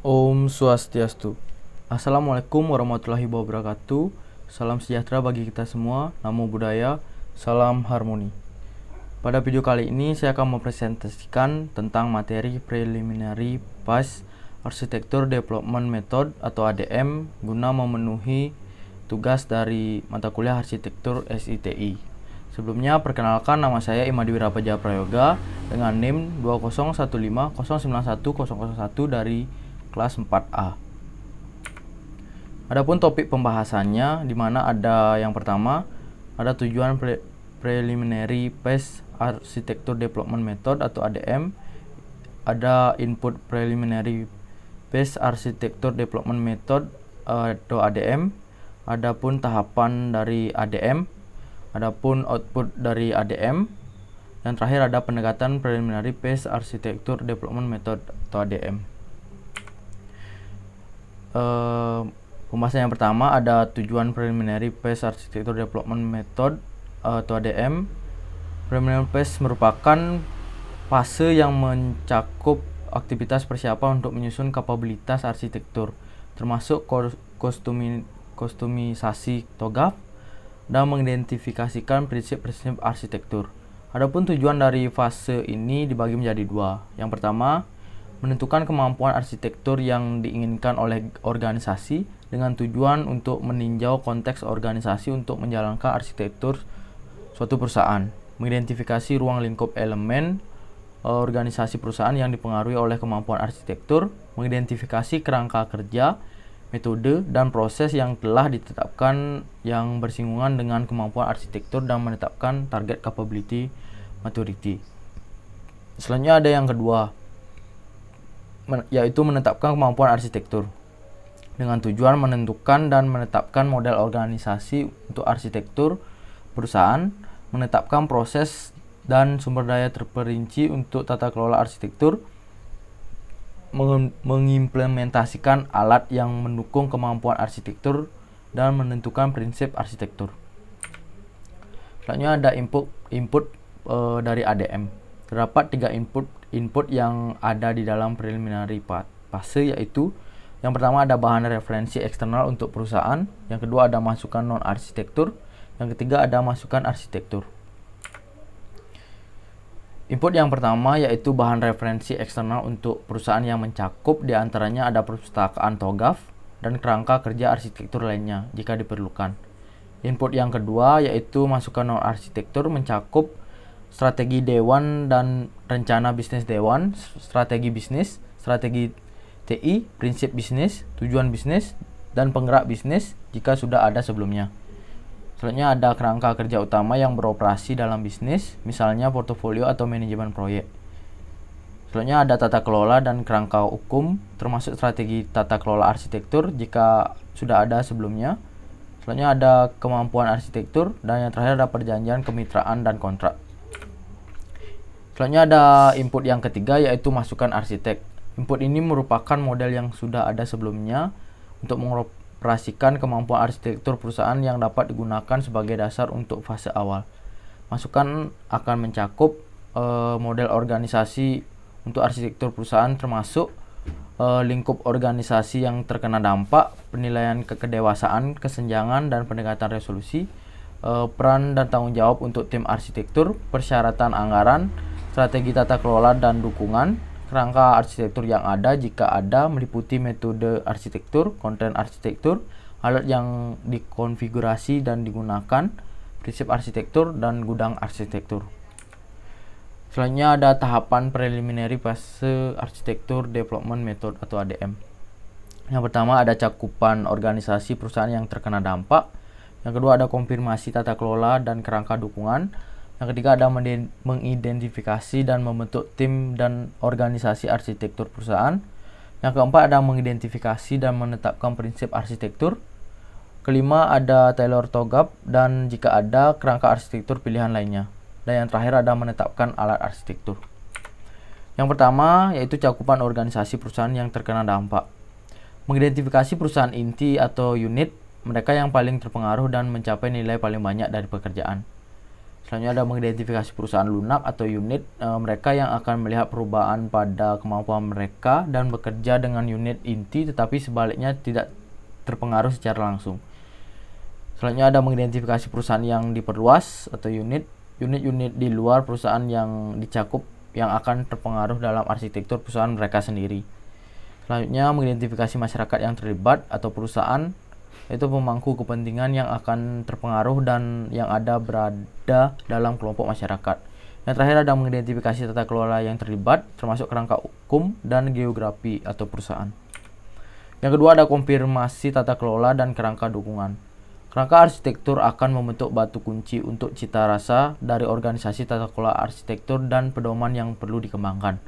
Om Swastiastu. Assalamualaikum warahmatullahi wabarakatuh. Salam sejahtera bagi kita semua. Namo Buddhaya. Salam harmoni. Pada video kali ini saya akan mempresentasikan tentang materi Preliminary Pass Architecture Development Method atau ADM guna memenuhi tugas dari mata kuliah arsitektur SITI. Sebelumnya perkenalkan, nama saya Imadi Wirapaja Prayoga dengan NIM 20150910001 dari kelas 4A. Adapun topik pembahasannya, di mana ada yang pertama ada tujuan Preliminary Pass Architecture Development Method atau ADM, ada input Preliminary Pass Architecture Development Method atau ADM, adapun tahapan dari ADM, adapun output dari ADM, dan terakhir ada pendekatan Preliminary Pass Architecture Development Method atau ADM. Pembahasan yang pertama ada tujuan Preliminary Pass Architecture Development Method atau ADM. Preliminary Pass merupakan fase yang mencakup aktivitas persiapan untuk menyusun kapabilitas arsitektur, termasuk kostumisasi TOGAF dan mengidentifikasikan prinsip-prinsip arsitektur. Adapun tujuan dari fase ini dibagi menjadi dua. Yang pertama, menentukan kemampuan arsitektur yang diinginkan oleh organisasi dengan tujuan untuk meninjau konteks organisasi untuk menjalankan arsitektur suatu perusahaan, mengidentifikasi ruang lingkup elemen organisasi perusahaan yang dipengaruhi oleh kemampuan arsitektur, mengidentifikasi kerangka kerja, metode, dan proses yang telah ditetapkan yang bersinggungan dengan kemampuan arsitektur dan menetapkan target capability maturity. Selanjutnya ada yang kedua, yaitu menetapkan kemampuan arsitektur dengan tujuan menentukan dan menetapkan model organisasi untuk arsitektur perusahaan, menetapkan proses dan sumber daya terperinci untuk tata kelola arsitektur, mengimplementasikan alat yang mendukung kemampuan arsitektur, dan menentukan prinsip arsitektur. Selanjutnya ada input dari ADM. Terdapat 3 input yang ada di dalam preliminary fase, yaitu yang pertama ada bahan referensi eksternal untuk perusahaan, yang kedua ada masukan non arsitektur, yang ketiga ada masukan arsitektur. Input yang pertama yaitu bahan referensi eksternal untuk perusahaan yang mencakup diantaranya ada perpustakaan TOGAF dan kerangka kerja arsitektur lainnya jika diperlukan. Input yang kedua yaitu masukan non arsitektur mencakup strategi dewan dan rencana bisnis dewan, strategi bisnis, strategi TI, prinsip bisnis, tujuan bisnis, dan penggerak bisnis jika sudah ada sebelumnya. Selanjutnya ada kerangka kerja utama yang beroperasi dalam bisnis, misalnya portofolio atau manajemen proyek. Selanjutnya ada tata kelola dan kerangka hukum, termasuk strategi tata kelola arsitektur jika sudah ada sebelumnya. Selanjutnya ada kemampuan arsitektur, dan yang terakhir ada perjanjian kemitraan dan kontrak. Selanjutnya ada input yang ketiga yaitu masukan arsitek. Input ini merupakan model yang sudah ada sebelumnya untuk mengoperasikan kemampuan arsitektur perusahaan yang dapat digunakan sebagai dasar untuk fase awal. Masukan akan mencakup model organisasi untuk arsitektur perusahaan, termasuk lingkup organisasi yang terkena dampak, penilaian kedewasaan, kesenjangan, dan pendekatan resolusi, peran dan tanggung jawab untuk tim arsitektur, persyaratan anggaran, strategi tata kelola dan dukungan, kerangka arsitektur yang ada jika ada meliputi metode arsitektur, konten arsitektur, alat yang dikonfigurasi dan digunakan, prinsip arsitektur, dan gudang arsitektur. Selanjutnya ada tahapan preliminary fase arsitektur development method atau ADM. Yang pertama ada cakupan organisasi perusahaan yang terkena dampak. Yang kedua ada konfirmasi tata kelola dan kerangka dukungan. Yang ketiga ada mengidentifikasi dan membentuk tim dan organisasi arsitektur perusahaan. Yang keempat ada mengidentifikasi dan menetapkan prinsip arsitektur. Kelima ada Taylor TOGAF dan jika ada kerangka arsitektur pilihan lainnya. Dan yang terakhir ada menetapkan alat arsitektur. Yang pertama yaitu cakupan organisasi perusahaan yang terkena dampak. Mengidentifikasi perusahaan inti atau unit mereka yang paling terpengaruh dan mencapai nilai paling banyak dari pekerjaan. Selanjutnya ada mengidentifikasi perusahaan lunak atau unit, mereka yang akan melihat perubahan pada kemampuan mereka dan bekerja dengan unit inti, tetapi sebaliknya tidak terpengaruh secara langsung. Selanjutnya ada mengidentifikasi perusahaan yang diperluas atau unit-unit di luar perusahaan yang dicakup yang akan terpengaruh dalam arsitektur perusahaan mereka sendiri. Selanjutnya mengidentifikasi masyarakat yang terlibat atau perusahaan, yaitu pemangku kepentingan yang akan terpengaruh dan yang berada dalam kelompok masyarakat. Yang terakhir ada mengidentifikasi tata kelola yang terlibat, termasuk kerangka hukum dan geografi atau perusahaan. Yang kedua ada konfirmasi tata kelola dan kerangka dukungan. Kerangka arsitektur akan membentuk batu kunci untuk cita rasa dari organisasi tata kelola arsitektur dan pedoman yang perlu dikembangkan.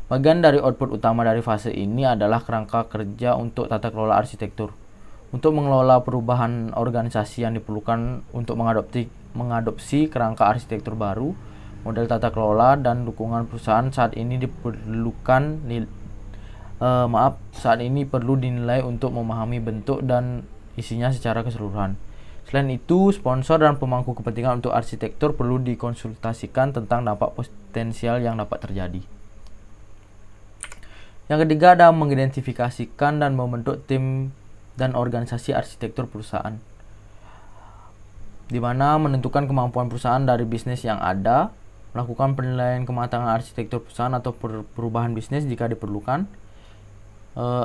Bagian dari output utama dari fase ini adalah kerangka kerja untuk tata kelola arsitektur. Untuk mengelola perubahan organisasi yang diperlukan untuk mengadopsi kerangka arsitektur baru, model tata kelola dan dukungan perusahaan saat ini perlu dinilai untuk memahami bentuk dan isinya secara keseluruhan. Selain itu, sponsor dan pemangku kepentingan untuk arsitektur perlu dikonsultasikan tentang dampak potensial yang dapat terjadi. Yang ketiga ada mengidentifikasikan dan membentuk tim dan organisasi arsitektur perusahaan, di mana menentukan kemampuan perusahaan dari bisnis yang ada, melakukan penilaian kematangan arsitektur perusahaan atau perubahan bisnis jika diperlukan.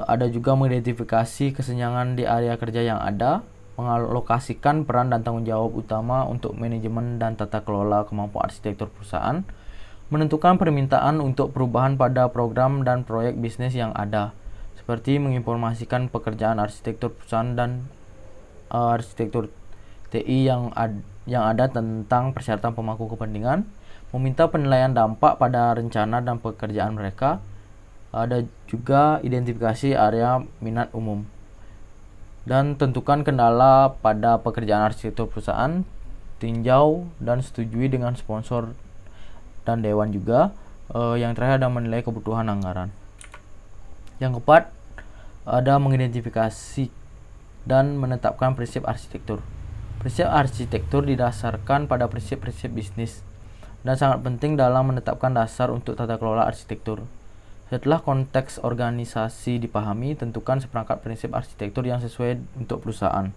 Ada juga mengidentifikasi kesenjangan di area kerja yang ada, mengalokasikan peran dan tanggung jawab utama untuk manajemen dan tata kelola kemampuan arsitektur perusahaan, menentukan permintaan untuk perubahan pada program dan proyek bisnis yang ada, seperti menginformasikan pekerjaan arsitektur perusahaan dan arsitektur TI yang ada tentang persyaratan pemangku kepentingan, meminta penilaian dampak pada rencana dan pekerjaan mereka. Ada juga identifikasi area minat umum dan tentukan kendala pada pekerjaan arsitektur perusahaan, tinjau dan setujui dengan sponsor dan dewan juga. Yang terakhir ada menilai kebutuhan anggaran. Yang keempat ada mengidentifikasi dan menetapkan prinsip arsitektur. Prinsip arsitektur didasarkan pada prinsip-prinsip bisnis dan sangat penting dalam menetapkan dasar untuk tata kelola arsitektur. Setelah konteks organisasi dipahami, tentukan seperangkat prinsip arsitektur yang sesuai untuk perusahaan.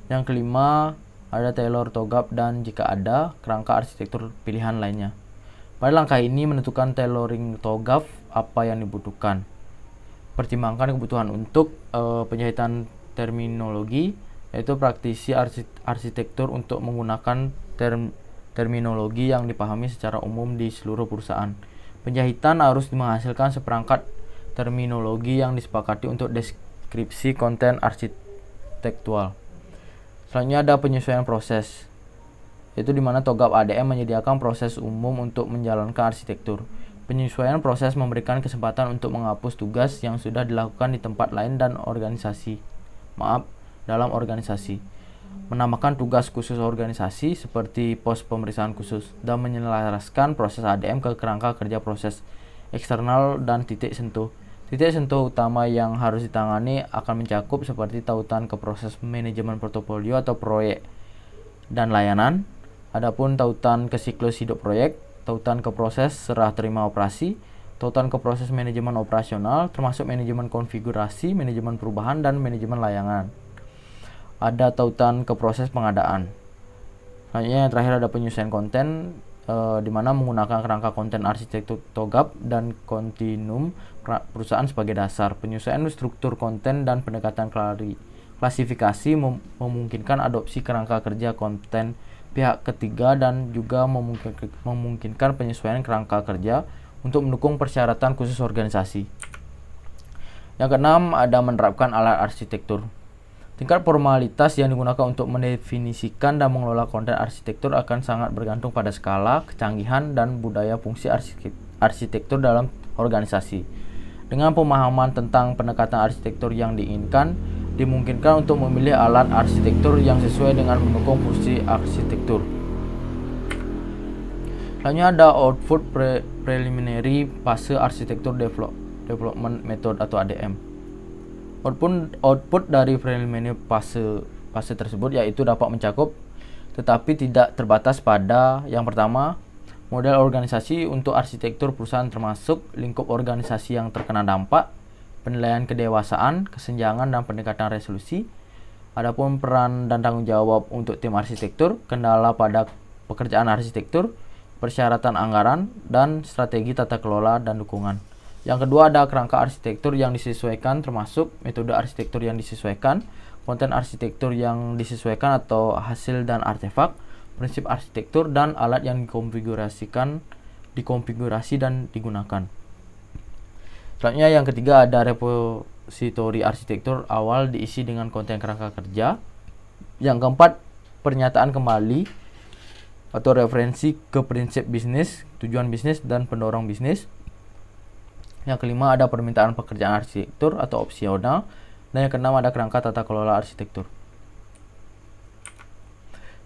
Yang kelima ada Taylor TOGAF dan jika ada kerangka arsitektur pilihan lainnya. Pada langkah ini menentukan tailoring TOGAF apa yang dibutuhkan. Pertimbangkan kebutuhan untuk penjahitan terminologi, yaitu praktisi arsitektur untuk menggunakan terminologi yang dipahami secara umum di seluruh perusahaan. Penjahitan harus menghasilkan seperangkat terminologi yang disepakati untuk deskripsi konten arsitektual. Selanjutnya ada penyesuaian proses, yaitu di mana TOGAF ADM menyediakan proses umum untuk menjalankan arsitektur. Penyesuaian proses memberikan kesempatan untuk menghapus tugas yang sudah dilakukan di tempat lain dan dalam organisasi, menambahkan tugas khusus organisasi seperti pos pemeriksaan khusus, dan menyelaraskan proses ADM ke kerangka kerja proses eksternal dan titik sentuh. Titik sentuh utama yang harus ditangani akan mencakup seperti tautan ke proses manajemen portofolio atau proyek dan layanan. Adapun tautan ke siklus hidup proyek, tautan ke proses serah terima operasi, tautan ke proses manajemen operasional termasuk manajemen konfigurasi, manajemen perubahan, dan manajemen layanan. Ada tautan ke proses pengadaan. Selanjutnya yang terakhir ada penyesuaian konten, di mana menggunakan kerangka konten arsitektur TOGAF dan kontinum perusahaan sebagai dasar. Penyesuaian struktur konten dan pendekatan klasifikasi memungkinkan adopsi kerangka kerja konten pihak ketiga dan juga memungkinkan penyesuaian kerangka kerja untuk mendukung persyaratan khusus organisasi. Yang keenam ada menerapkan alat arsitektur. Tingkat formalitas yang digunakan untuk mendefinisikan dan mengelola konten arsitektur akan sangat bergantung pada skala, kecanggihan, dan budaya fungsi arsitektur dalam organisasi. Dengan pemahaman tentang pendekatan arsitektur yang diinginkan, dimungkinkan untuk memilih alat arsitektur yang sesuai dengan mendukung fungsi arsitektur. Selanjutnya ada output preliminary fase arsitektur development method atau ADM. Output dari preliminary fase tersebut yaitu dapat mencakup tetapi tidak terbatas pada yang pertama, model organisasi untuk arsitektur perusahaan termasuk lingkup organisasi yang terkena dampak, penilaian kedewasaan, kesenjangan, dan pendekatan resolusi. Adapun peran dan tanggung jawab untuk tim arsitektur, kendala pada pekerjaan arsitektur, persyaratan anggaran, dan strategi tata kelola dan dukungan. Yang kedua ada kerangka arsitektur yang disesuaikan termasuk metode arsitektur yang disesuaikan, konten arsitektur yang disesuaikan atau hasil dan artefak, prinsip arsitektur, dan alat yang dikonfigurasi dan digunakan. Selanjutnya yang ketiga ada repositori arsitektur awal diisi dengan konten kerangka kerja. Yang keempat, pernyataan kembali atau referensi ke prinsip bisnis, tujuan bisnis, dan pendorong bisnis. Yang kelima ada permintaan pekerjaan arsitektur atau opsional. Dan yang keenam ada kerangka tata kelola arsitektur.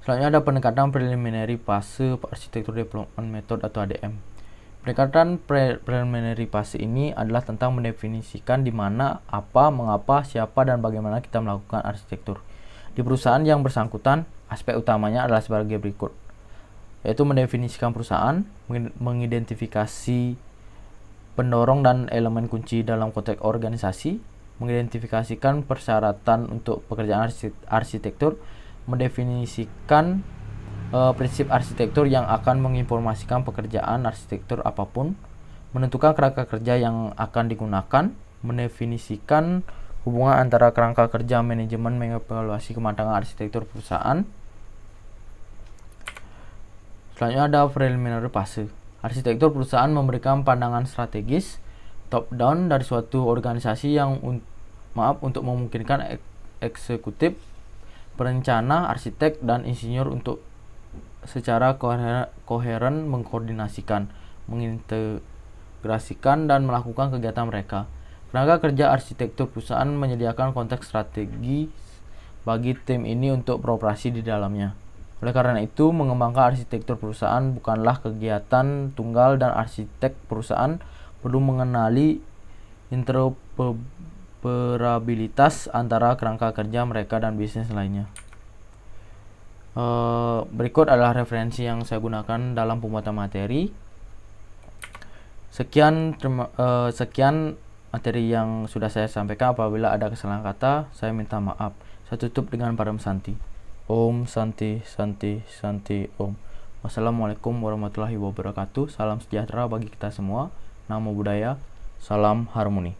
Selanjutnya ada pendekatan preliminary fase arsitektur development method atau ADM. Pendekatan preliminary fase ini adalah tentang mendefinisikan di mana, apa, mengapa, siapa, dan bagaimana kita melakukan arsitektur. Di perusahaan yang bersangkutan, aspek utamanya adalah sebagai berikut, yaitu mendefinisikan perusahaan, mengidentifikasi pendorong dan elemen kunci dalam konteks organisasi, mengidentifikasikan persyaratan untuk pekerjaan arsitektur, mendefinisikan prinsip arsitektur yang akan menginformasikan pekerjaan arsitektur apapun, menentukan kerangka kerja yang akan digunakan, mendefinisikan hubungan antara kerangka kerja manajemen, mengevaluasi kematangan arsitektur perusahaan. Selanjutnya ada preliminary fase. Arsitektur perusahaan memberikan pandangan strategis top down dari suatu organisasi yang untuk memungkinkan eksekutif, perencana, arsitek, dan insinyur untuk secara koheren mengkoordinasikan, mengintegrasikan, dan melakukan kegiatan mereka. Kerangka kerja arsitektur perusahaan menyediakan konteks strategi bagi tim ini untuk beroperasi di dalamnya. Oleh karena itu, mengembangkan arsitektur perusahaan bukanlah kegiatan tunggal dan arsitek perusahaan perlu mengenali interoperabilitas antara kerangka kerja mereka dan bisnis lainnya. Berikut adalah referensi yang saya gunakan dalam pembuatan materi. Sekian materi yang sudah saya sampaikan. Apabila ada kesalahan kata, saya minta maaf. Saya tutup dengan Param Santi. Om Santi Santi Santi Om. Wassalamualaikum warahmatullahi wabarakatuh. Salam sejahtera bagi kita semua. Namo Buddhaya. Salam harmoni.